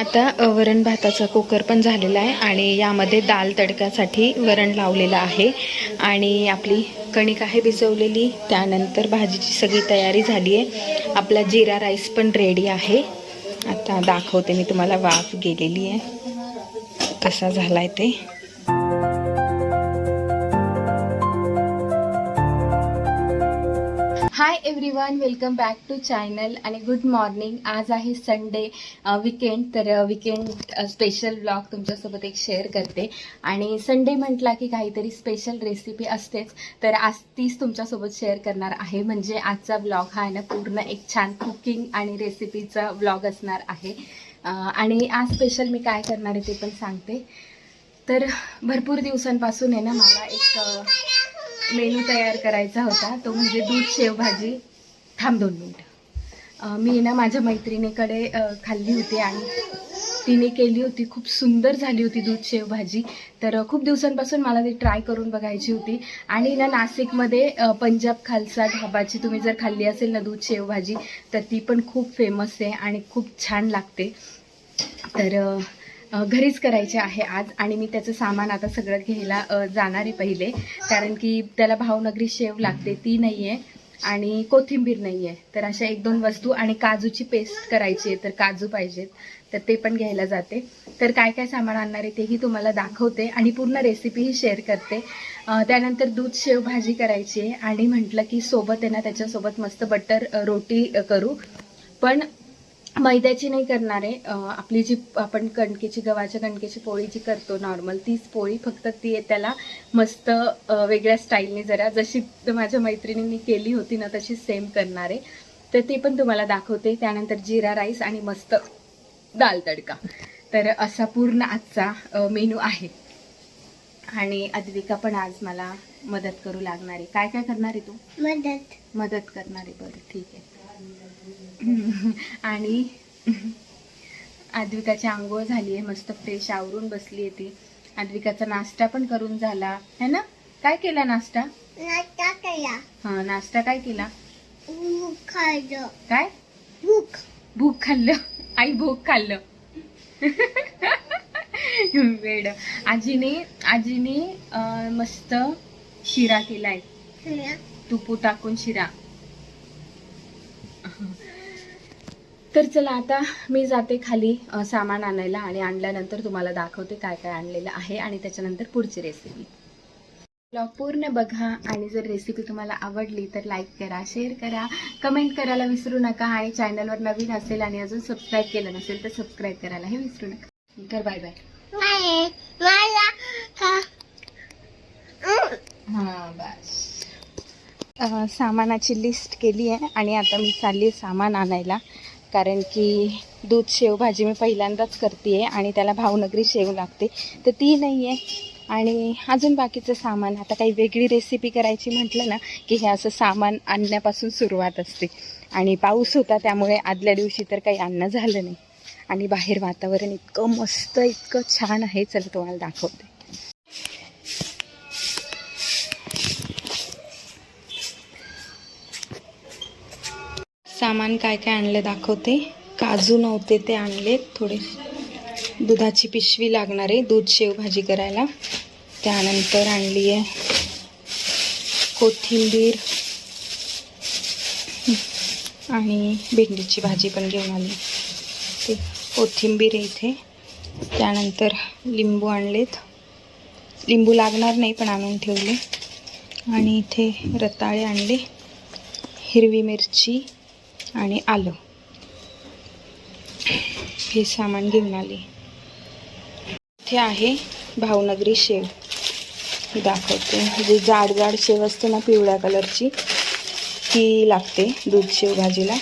आता वरण भाताचा कुकर पण झालेला आहे आणि यामध्ये दाल तडक्यासाठी वरण लावलेलं आहे आणि आपली कणिक आहे भिजवलेली. त्यानंतर भाजीची सगळी तयारी झाली आहे. आपला जिरा राईस पण रेडी आहे. आता दाखवते मी तुम्हाला. वाफ गेलेली आहे, कसा झालाय ते. Hi everyone, welcome back to channel आणि गुड मॉर्निंग. आज आहे संडे, विकेंड. तर विकेंड स्पेशल ब्लॉग तुमच्यासोबत एक शेअर करते. आणि संडे म्हटला की काहीतरी स्पेशल रेसिपी असतेच, तर आज तीच तुमच्यासोबत शेअर करणार आहे. म्हणजे आजचा ब्लॉग हा आहे ना पूर्ण एक छान कुकिंग आणि रेसिपीचा ब्लॉग असणार आहे. आणि आज स्पेशल मी काय करणार आहे ते पण सांगते. तर भरपूर दिवसांपासून आहे ना मला एक मेनू तयार करायचा होता, तो म्हणजे दूध शेवभाजी. थांब 2 मिनिटं. मी ना माझ्या मैत्रिणीकडे खाल्ली होती आणि तिने केली होती, खूप सुंदर झाली होती दूध शेवभाजी. तर खूप दिवसांपासून मला ती ट्राय करून बघायची होती. आणि ना नाशिकमध्ये पंजाब खालसा ढाबाची तुम्ही जर खाल्ली असेल ना दूध शेवभाजी, तर ती पण खूप फेमस आहे आणि खूप छान लागते. तर घरीच करायचे आहे आज. आणि मी त्याचं सामान आता सगळं घ्यायला जाणार आहे पहिले, कारण की त्याला भावनगरी शेव लागते, ती नाही आहे आणि कोथिंबीर नाही आहे. तर अशा 1-2 वस्तू आणि काजूची पेस्ट करायची आहे, तर काजू पाहिजेत, तर ते पण घ्यायला जाते. तर काय काय सामान आणणार आहे तेही तुम्हाला दाखवते आणि पूर्ण रेसिपीही शेअर करते. त्यानंतर दूध शेवभाजी करायची आहे आणि म्हटलं की सोबत आहे ना त्याच्यासोबत मस्त बटर रोटी करू. पण मैद्याची नाही करणार आहे. आपली जी आपण गव्हाच्या कणकेची पोळी जी करतो नॉर्मल, तीच पोळी, फक्त ती त्याला मस्त वेगळ्या स्टाईलने, जरा जशी माझ्या मैत्रिणींनी केली होती ना तशी सेम करणार आहे. तर ते पण तुम्हाला दाखवते. त्यानंतर जिरा राईस आणि मस्त दाल तडका. तर असा पूर्ण आजचा मेनू आहे. आणि अद्विका पण आज मला मदत करू लागणार आहे. काय काय करणार आहे तू? मदत करणार आहे. बरं, ठीक आहे. आणि अद्विकाची आंघोळ झाली आहे, मस्त फ्रेश आवरून बसली आहे ती. अद्विकाचा नाश्ता पण करून झाला है ना. काय केला नाश्ता? हा, नाश्ता काय केला? काय? भूक खाल्लं. आई भूक खाल्लं. वेड. आजीने मस्त शिरा केलाय, तुपू टाकून शिरा. तर चला आता मी जाते खाली सामान आणायला आणि आणल्यानंतर तुम्हाला दाखवते काय काय आणलेलं आहे आणि त्याच्यानंतर पुढची रेसिपी. ब्लॉग पूर्ण बघा आणि जर रेसिपी तुम्हाला आवडली तर लाईक करा, शेअर करा, कमेंट करायला विसरू नका. आणि चॅनलवर नवीन असेल आणि अजून सबस्क्राईब केलं नसेल तर सबस्क्राईब करायला हे विसरू नका. तर बाय बाय. हां बस. सामानाची लिस्ट केली आहे आणि आता मी चालली सामान आणायला, कारण की दूध शेवभाजी मी पहिल्यांदाच करते आहे आणि त्याला भावनगरी शेव लागते, तर ती नाही आहे. आणि अजून बाकीचं सामान, आता काही वेगळी रेसिपी करायची म्हटलं ना की हे असं सामान आणण्यापासून सुरुवात असते. आणि पाऊस होता त्यामुळे आदल्या दिवशी तर काही आणणं झालं नाही. आणि बाहेर वातावरण इतकं मस्त, इतकं छान आहे. चला तुम्हाला दाखवते. सामान काय काय आणलं दाखवते. काजू नव्हते ते आणले थोडे. दुधाची पिशवी लागणार आहे दूध शेवभाजी करायला. त्यानंतर आणली आहे कोथिंबीर आणि भेंडीची भाजी पण घेऊन आली. ते कोथिंबीर आहे इथे. त्यानंतर लिंबू आणलेत. लिंबू लागणार नाही पण आणून ठेवले. आणि इथे रताळे आणले, हिरवी मिरची आणि आलं, हे सामान घेऊन आले. इथे आहे भावनगरी शेव, ही दाखवते. जे जाड जाड शेव असते ना पिवळ्या कलरची, ती लागते दूध शेव भाजीला.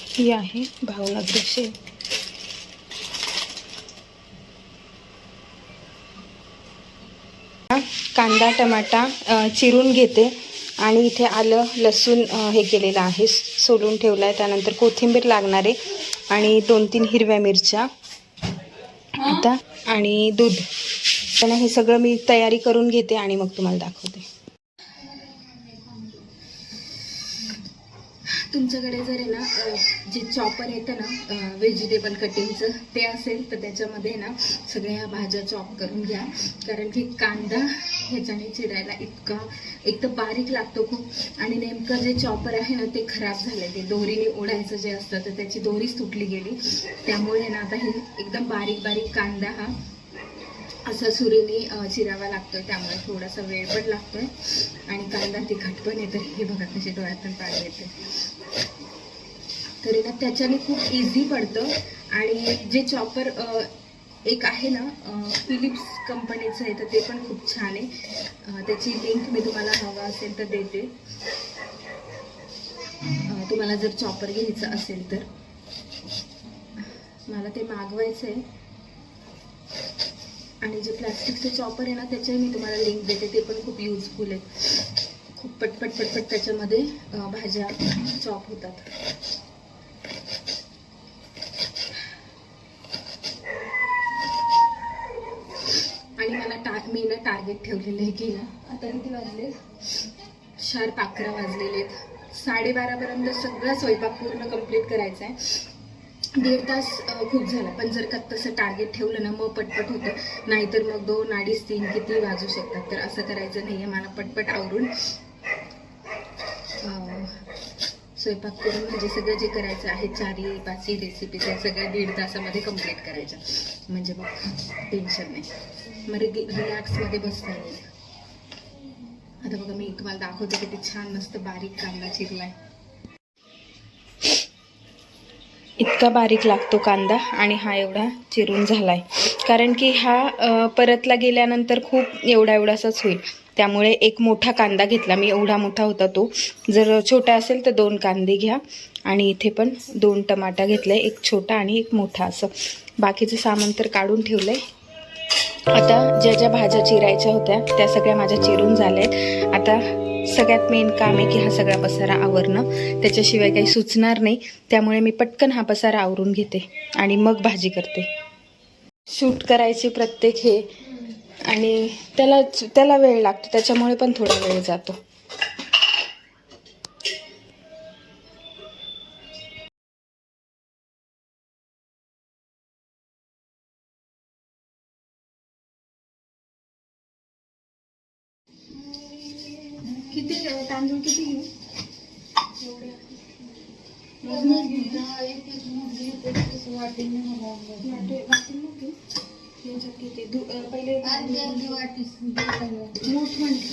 ही आहे भावनगरी शेव. कांदा टमाटा चिरून घेते आणि इथे आलं लसूण हे केलेलं आहे, सोलून ठेवलं आहे. त्यानंतर कोथिंबीर लागणार आहे आणि 2-3 हिरव्या मिरच्या आता आणि दूध. त्यांना हे सगळं मी तयारी करून घेते आणि मग तुम्हाला दाखवते. तुमच्याकडे जर आहे ना जे चॉपर येतं ना व्हेजिटेबल कटिंगचं ते असेल तर त्याच्यामध्ये ना सगळ्या ह्या भाज्या चॉप करून घ्या. कारण की कांदा ह्याच्याने चिरायला इतका एक तर बारीक लागतो खूप आणि नेमकं जे चॉपर आहे ना ते खराब झालं. ते दोरीने ओढायचं जे असतं तर त्याची दोरीच तुटली गेली. त्यामुळे ना आता हे एकदम बारीक बारीक कांदा हा असा सुरीने चिरावा लागतोय. त्यामुळे थोडासा वेळ पण लागतोय आणि कांदा तिखट पण येतं. हे बघा कसे डोळ्यातून पाणी येते. तरी ना त्याच्याने खूप इझी पडतं. आणि जे चॉपर एक आहे ना फिलिप्स कंपनीचं आहे तर ते पण खूप छान आहे. त्याची लिंक मी तुम्हाला हवा असेल तर देते. तुम्हाला जर चॉपर घ्यायचं असेल तर मला ते मागवायचं आहे. आणि जे प्लास्टिकचे चॉपर आहे ना त्याचे मी तुम्हाला लिंक देते. ते पण खूप युजफुल आहे. खूप पटपट पटपट त्याच्यामध्ये भाज्या चॉप होतात. आणि मला मी ना टार्गेट ठेवलेलं आहे की ना आता किती वाजले, शार्प 11 वाजलेले आहेत. 12:30 पर्यंत सगळा स्वयंपाक पूर्ण कंप्लीट करायचा आहे. 1.5 तास खूप झाला. पण जर का तसं टार्गेट ठेवलं ना मग पटपट होतं. नाहीतर मग 2, 2:30, 3 किती वाजू शकतात. तर असं करायचं नाही आहे. मला पटपट आवरून स्वयंपाक करून म्हणजे सगळं जे करायचं आहे 4-5 रेसिपी त्या सगळ्या 1.5 तासामध्ये कंप्लीट करायच्या. म्हणजे मग टेन्शन नाही. मग रिलॅक्समध्ये बसता येईल. आता बघा मी तुम्हाला दाखवते किती छान मस्त बारीक कांदा चिरलाय. इतका बारीक लागतो कांदा आणि हा एवढा चिरून झालाय. कारण की हा परतला गेल्यानंतर खूप एवढासाच होईल. त्यामुळे एक मोठा कांदा घेतला मी. एवढा मोठा होता तो. जर छोटा असेल तर 2 कांदे घ्या. आणि इथे पण 2 टमाटा घेतले, एक छोटा आणि एक मोठा. असं बाकीचं सामान तर काढून ठेवलंय. आता ज्या ज्या भाज्या चिरायच्या होत्या त्या सगळ्या माझ्या चिरून झाल्यात. आता सगळ्यात मेन काम आहे की हा सगळा पसारा आवरणं. त्याच्याशिवाय काही सुचणार नाही. त्यामुळे मी पटकन हा पसारा आवरून घेते आणि मग भाजी करते. शूट करायची प्रत्येक हे आणि त्याला वेळ लागतो. त्याच्यामुळे पण थोडा वेळ जातो. किती तांदूळ किती घेऊ? पहिले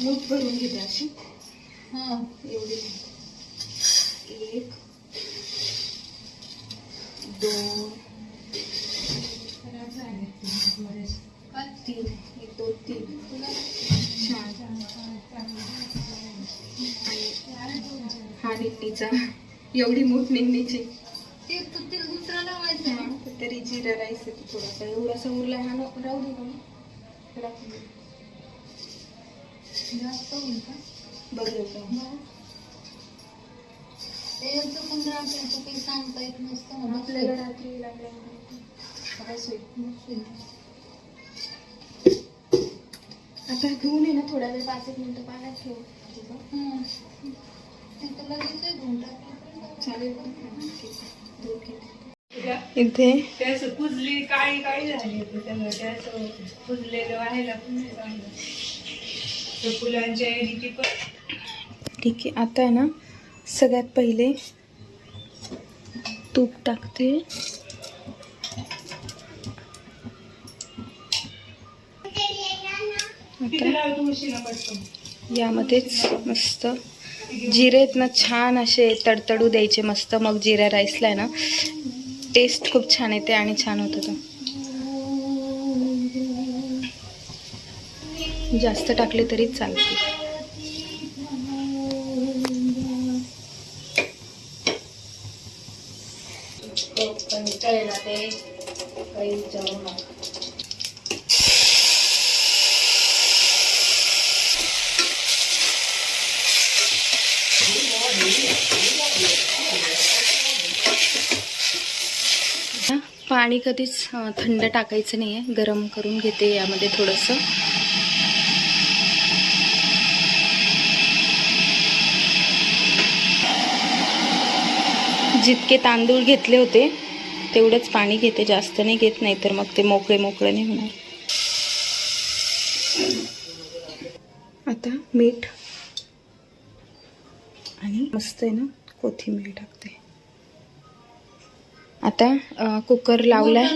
मूठ भरून घेते अशी. एवढी 1 2 3 1 2 3 हा निघणीचा एवढी मूठ निघणीची. दुसरा लावायचं तरी जिरा राईस थोडासा एवढासा उरला. हा राहू दे का जास्त होईल का बघ. काही सांगता येत नसतं आपल्याला. रात्री आता घेऊन ये ना थोडा वेळ 5-1 मिनिटं पाण्यात ठेव. चालेल. इथे कुजली काळी काळी झाली. कुजलेलं व्हायला फुलांच्या एडीची पण ठीक आहे. आता आहे ना सगळ्यात पहिले तूप टाकते. यामध्येच मस्त जिरे आहेत ना छान असे तडतडू द्यायचे मस्त. मग जिरा राईसला आहे ना टेस्ट खूप छान येते आणि छान होतं. तो जास्त टाकले तरी चालते. पाणी कधीच थंड टाकायचं नाही आहे. गरम करून घेते यामध्ये थोडंसं. जितके तांदूळ घेतले होते तेवढंच पाणी घेते, जास्त नाही घेत, नाही तर मग ते मोकळे मोकळे नाही होणार. आता मीठ आणि मस्त आहे ना कोथिंबीर टाकते. आता कुकर लावलाय,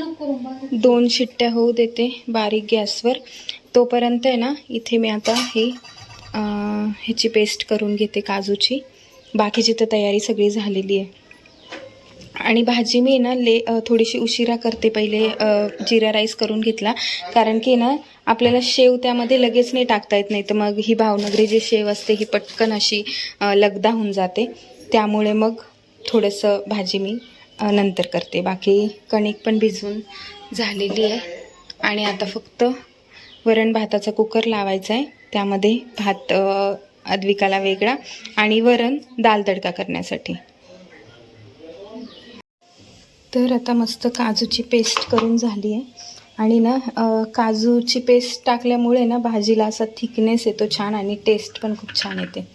2 शिट्ट्या होऊ देते बारीक गॅसवर. तोपर्यंत आहे ना इथे मी आता ह्याची पेस्ट करून घेते काजूची. बाकीची तर तयारी सगळी झालेली आहे. आणि भाजी मी ना थोडीशी उशिरा करते. पहिले जिरा राईस करून घेतला, कारण की ना आपल्याला शेव त्यामध्ये लगेच नाही टाकता येत, नाही तर मग ही भावनगरी जी शेव असते ही पटकन अशी लगदा होऊन जाते. त्यामुळे मग थोडंसं भाजी मी नंतर करते. बाकी कणिक पण भिजवून झालेली आहे. आणि आता फक्त वरण भाताचा कुकर लावायचा आहे. त्यामध्ये भात अद्विकाला वेगळा आणि वरण दाल तडका करण्यासाठी. तर आता मस्त काजूची पेस्ट करून झाली आहे. आणि ना काजूची पेस्ट टाकल्यामुळे ना भाजीला असा थिकनेस येतो छान आणि टेस्ट पण खूप छान येते.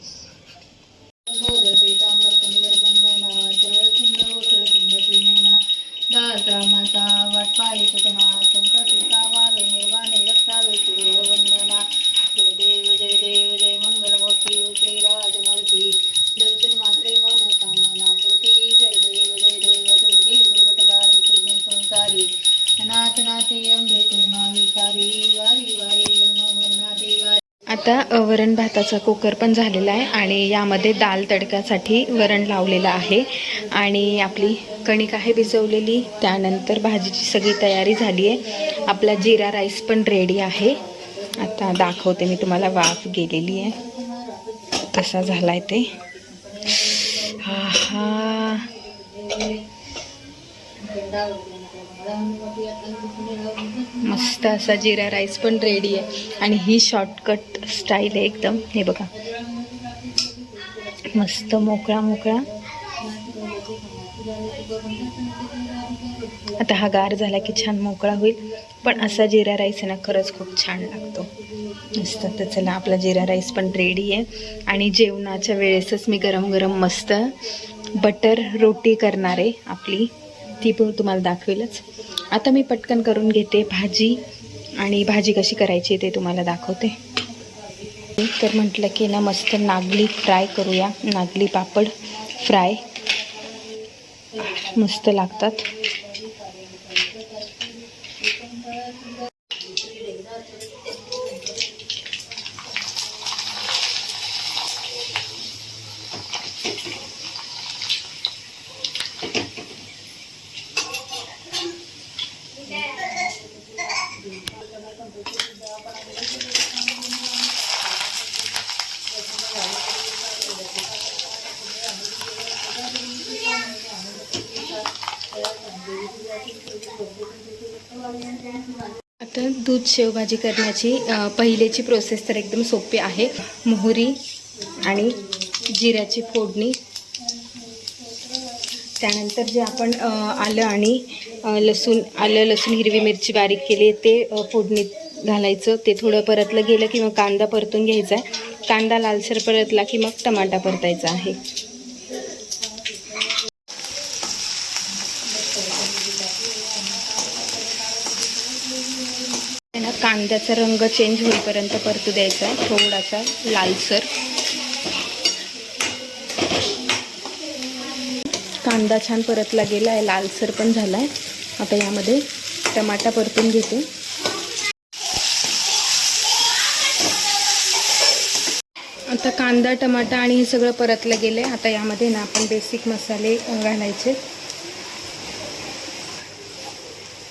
आता वरण भाताचा कुकर पण झालेला आहे आणि यामध्ये दाल तडक्यासाठी वरण लावलेलं आहे. आणि आपली कणिक आहे भिजवलेली. त्यानंतर भाजीची सगळी तयारी झाली आहे. आपला जिरा राईस पण रेडी आहे. आता दाखवते मी तुम्हाला. वाफ गेलेली आहे, कसा झाला आहे ते. हा मस्त असा जिरा राईस पण रेडी आहे. आणि ही शॉर्टकट स्टाईल आहे एकदम. हे बघा, मस्त मोकळा मोकळा. आता हा गार झाला की छान मोकळा होईल. पण असा जिरा राईस आहे ना खरंच खूप छान लागतो मस्त. तर चला, आपला जिरा राईस पण रेडी आहे. आणि जेवणाच्या वेळेसच मी गरम गरम मस्त बटर रोटी करणार आहे आपली, ती पण तुम्हाला दाखवेलच. आता मी पटकन करून घेते भाजी. आणि भाजी कशी करायची ते तुम्हाला दाखवते. तर म्हटलं की ना मस्त नागली फ्राय करूया. नागली पापड फ्राय मस्त लागतात. आता दूध शेवभाजी करण्याची पहिलेची प्रोसेस तर एकदम सोपी आहे. मोहरी आणि जिऱ्याची फोडणी, त्यानंतर जे आपण आलं लसूण हिरवी मिरची बारीक केली ते फोडणीत घालायचं. ते थोडं परतलं गेलं की मग कांदा परतून घ्यायचा आहे. कांदा लालसर परतला की मग टमाटा परतायचा आहे. कांद्याचा रंग चेंज होईपर्यंत परतू द्यायचा आहे, थोडासा लालसर. कांदा छान परतला गेला आहे, लालसर पण झाला आहे. आता यामध्ये टमाटा परतून घेते. आता कांदा टमाटा आणि हे सगळं परतलं गेलं आहे. आता यामध्ये ना आपण बेसिक मसाले घालायचे.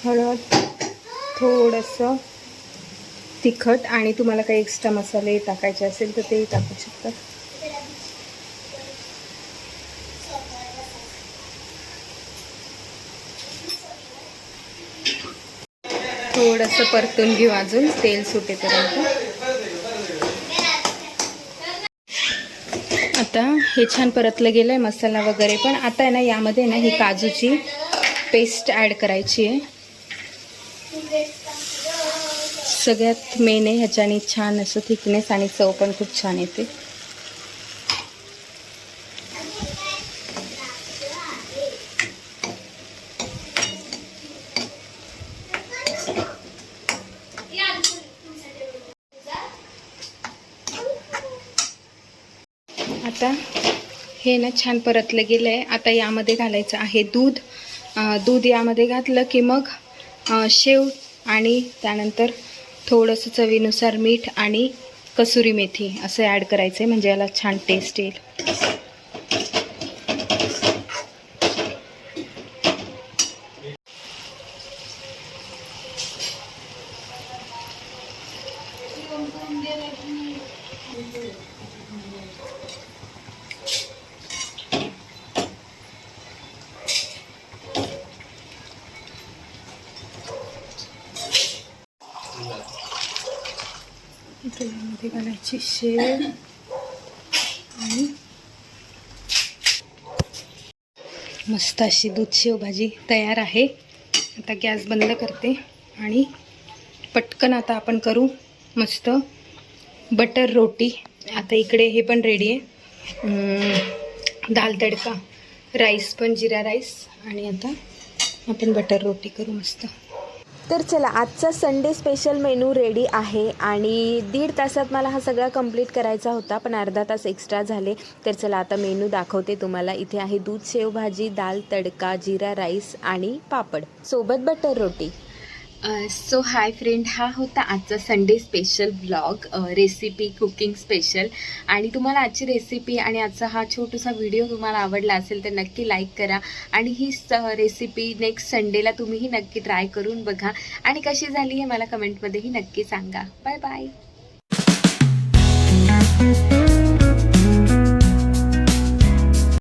हळद, थोडंसं तिखट, आणि तुम्हाला काही एक्स्ट्रा मसाले टाकायचे असेल तर तेही टाकू शकतात. थोडंसं परतून घेऊ अजून तेल सुटेपर्यंत. आता हे छान परतलं गेलं आहे मसाला वगैरे पण. आता आहे ना यामध्ये ना ही काजूची पेस्ट ॲड करायची आहे. सगळ्यात मेन आहे, ह्याच्याने छान असं थिकनेस आणि चव पण खूप छान येते. आता हे ना छान परतलं गेलं आहे. आता यामध्ये घालायचं आहे दूध. दूध यामध्ये घातलं की मग शेव आणि त्यानंतर थोडंसं चवीनुसार मीठ आणि कसुरी मेथी असं ॲड करायचं आहे, म्हणजे याला छान टेस्ट येईल. यामध्ये घालायची शेव आणि मस्त अशी दूध शेव भाजी तयार आहे. आता गॅस बंद करते आणि पटकन आता आपण करू मस्त बटर रोटी. आता इकडे हे पण रेडी आहे, दाल तडका, राईस पण जिरा राईस, आणि आता आपण बटर रोटी करू मस्त. तर चला, आजचा संडे स्पेशल मेनू रेडी आहे आणि 1.5 तासात मला हा सगळा कंप्लीट करायचा होता, पण अर्धा तास एक्स्ट्रा झाले. तर चला आता मेनू दाखवते तुम्हाला. इथे आहे दूध शेव भाजी, दाल तडका, जिरा राईस आणि पापड सोबत बटर रोटी. सो हाय फ्रेंड, हा होता आजचा Sunday special blog, recipe cooking special. आणि तुम्हाला आजची रेसिपी आणि आजचा हा छोटासा व्हिडिओ तुम्हाला आवडला असेल तर नक्की लाईक करा. आणि ही रेसिपी नेक्स्ट संडेला तुम्हीही नक्की ट्राय करून बघा आणि कशी झाली हे मला कमेंटमध्येही नक्की सांगा. Bye bye.